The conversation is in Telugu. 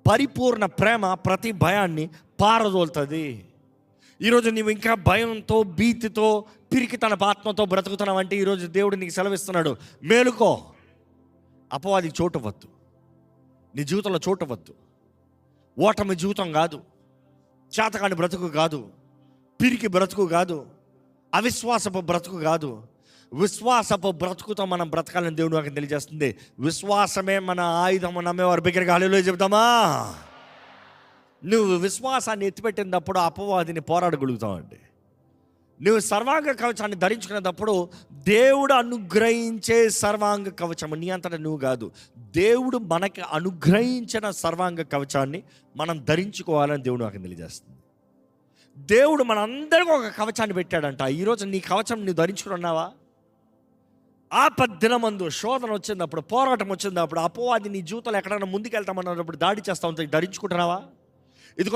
పరిపూర్ణ ప్రేమ ప్రతి భయాన్ని పారదోలుతుంది. ఈరోజు నీవు ఇంకా భయంతో, భీతితో, పిరికితన ఆత్మతో బ్రతుకుతున్నావు అంటే ఈరోజు దేవుడు నీకు సెలవిస్తున్నాడు, మేలుకో. అపవాదికి చోటవద్దు, నీ జీవితంలో చోటవద్దు. ఓటమి జీవితం కాదు, చేతకాని బ్రతుకు కాదు, పిరికి బ్రతుకు కాదు, అవిశ్వాసపు బ్రతుకు కాదు. విశ్వాసపు బ్రతుకుతో మనం బ్రతకాలని దేవుడు నాకు తెలియజేస్తుంది. విశ్వాసమే మన ఆయుధం. నమ్మేవారు బిగ్గరగా హల్లెలూయా చెబుతామా? నువ్వు విశ్వాసాన్ని ఎత్తిపెట్టినప్పుడు అపవాదిని పోరాడగలుగుతావండి. నువ్వు సర్వాంగ కవచాన్ని ధరించుకునేటప్పుడు దేవుడు అనుగ్రహించే సర్వాంగ కవచం, నీ అంతటా నువ్వు కాదు, దేవుడు మనకి అనుగ్రహించిన సర్వాంగ కవచాన్ని మనం ధరించుకోవాలని దేవుడు నాకు తెలియజేస్తుంది. దేవుడు మనందరికీ ఒక కవచాన్ని పెట్టాడంట. ఈరోజు నీ కవచం నువ్వు ధరించుకున్నావా? ఆపద్దినమందు శోధన వచ్చినప్పుడు, పోరాటం వచ్చినప్పుడు, అపవాది నీ జీవితంలో ఎక్కడైనా ముందుకెళ్తామన్నప్పుడు, దాడి చేస్తా ఉంటుంది, ధరించుకుంటున్నావా? ఇదిగో